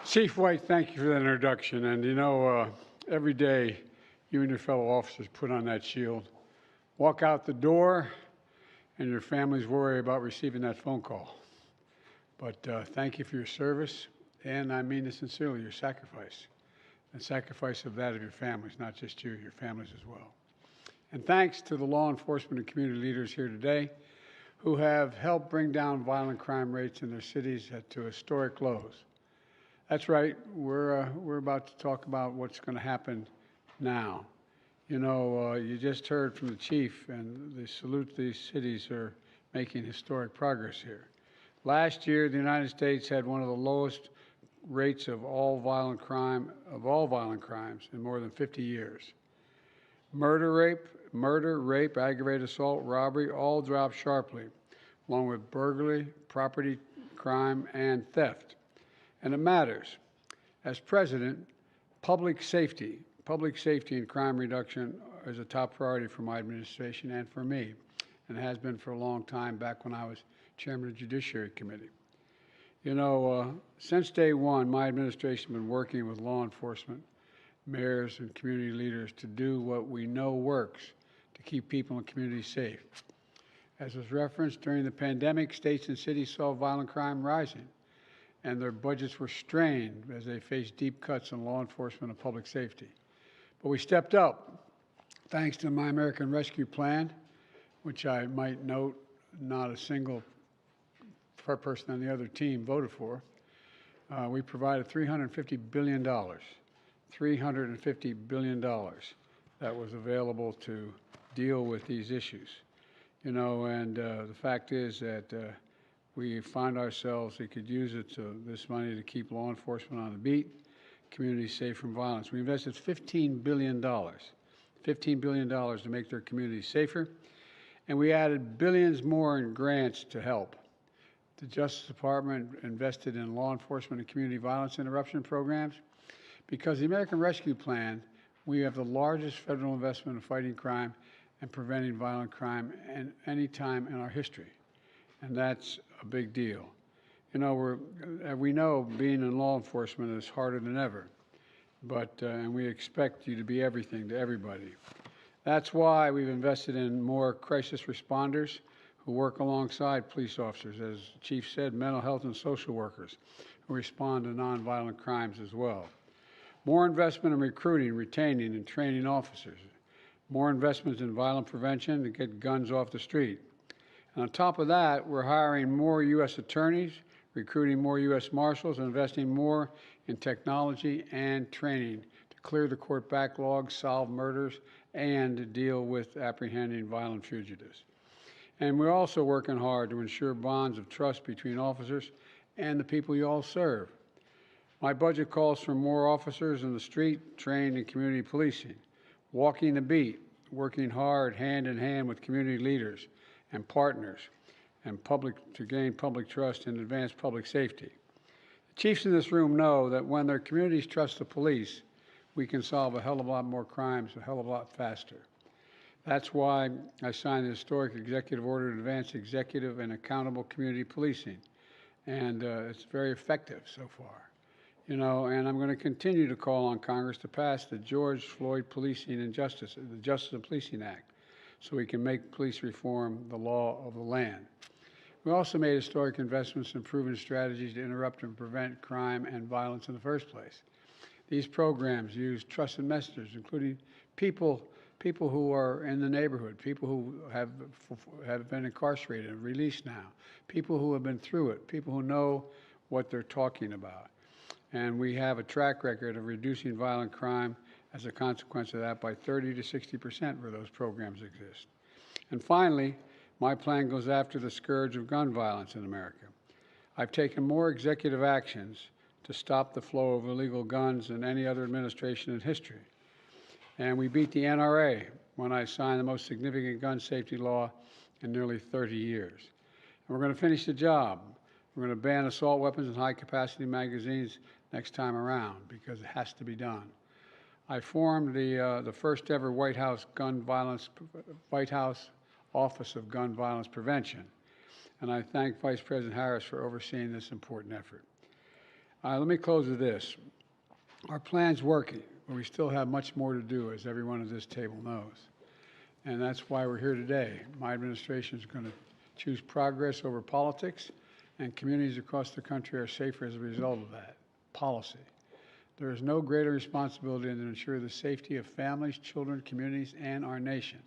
Chief White, thank you for that introduction. And you know, every day you and your fellow officers put on that shield, walk out the door, and your families worry about receiving that phone call. But thank you for your service, and I mean this sincerely, your sacrifice, and sacrifice of that of your families, not just you, your families as well. And thanks to the law enforcement and community leaders here today who have helped bring down violent crime rates in their cities to historic lows. That's right, we're about to talk about what's going to happen now. You know, you just heard from the chief, and they salute these cities are making historic progress here. Last year, the United States had one of the lowest rates of all violent crimes in more than 50 years. Murder, rape, aggravated assault, robbery, all dropped sharply, along with burglary, property crime, and theft. And it matters. As president, public safety and crime reduction is a top priority for my administration and for me, and it has been for a long time, back when I was chairman of the Judiciary Committee. You know, since day one, my administration has been working with law enforcement, mayors, and community leaders to do what we know works to keep people and communities safe. As was referenced, during the pandemic, states and cities saw violent crime rising, and their budgets were strained as they faced deep cuts in law enforcement and public safety. But we stepped up, thanks to my American Rescue Plan, which I might note not a single person on the other team voted for. We provided $350 billion that was available to deal with these issues. You know, and the fact is that we find ourselves, we could use this money to keep law enforcement on the beat, communities safe from violence. We invested $15 billion to make their communities safer, and we added billions more in grants to help. The Justice Department invested in law enforcement and community violence interruption programs. Because the American Rescue Plan, we have the largest federal investment in fighting crime and preventing violent crime at any time in our history. And that's a big deal. You know, we know being in law enforcement is harder than ever, but and we expect you to be everything to everybody. That's why we've invested in more crisis responders who work alongside police officers, as the chief said, mental health and social workers who respond to nonviolent crimes as well. More investment in recruiting, retaining, and training officers. More investments in violent prevention to get guns off the street. And on top of that, we're hiring more U.S. attorneys, recruiting more U.S. Marshals, and investing more in technology and training to clear the court backlog, solve murders, and to deal with apprehending violent fugitives. And we're also working hard to ensure bonds of trust between officers and the people you all serve. My budget calls for more officers in the street, trained in community policing, walking the beat, working hard hand in hand with community leaders and partners and to gain public trust and advance public safety. The chiefs in this room know that when their communities trust the police, we can solve a hell of a lot more crimes a hell of a lot faster. That's why I signed the historic executive order to advance executive and accountable community policing. And it's very effective so far. You know, and I'm going to continue to call on Congress to pass the George Floyd Policing and Justice, the Justice and Policing Act, so we can make police reform the law of the land. We also made historic investments in proven strategies to interrupt and prevent crime and violence in the first place. These programs use trusted messengers, including people who are in the neighborhood, people who have been incarcerated and released now, people who have been through it, people who know what they're talking about. And we have a track record of reducing violent crime as a consequence of that by 30 to 60% where those programs exist. And finally, my plan goes after the scourge of gun violence in America. I've taken more executive actions to stop the flow of illegal guns than any other administration in history. And we beat the NRA when I signed the most significant gun safety law in nearly 30 years. And we're going to finish the job. We're going to ban assault weapons and high-capacity magazines next time around because it has to be done. I formed the first ever White House Office of Gun Violence Prevention, and I thank Vice President Harris for overseeing this important effort. Let me close with this. Our plan's working, but we still have much more to do, as everyone at this table knows. And that's why we're here today. My administration is going to choose progress over politics, and communities across the country are safer as a result of that policy. There is no greater responsibility than to ensure the safety of families, children, communities, and our nation.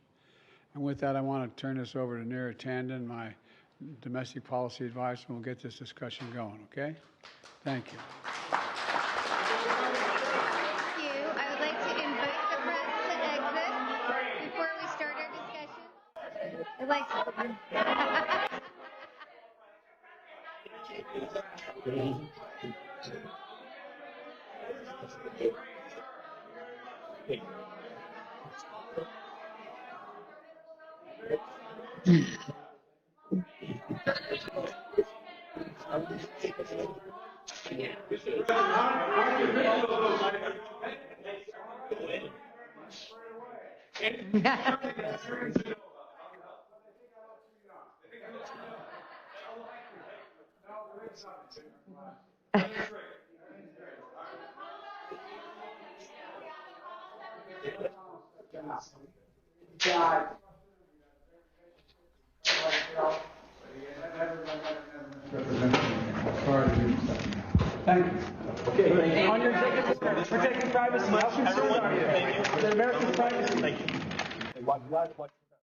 And with that, I want to turn this over to Neera Tandon, my domestic policy advisor, and we'll get this discussion going, okay? Thank you. Thank you. I would like to invite the press to exit before we start our discussion. I'd like to... Thank you. Okay, on your executive protecting privacy, how concerned are you? The American privacy. Thank you.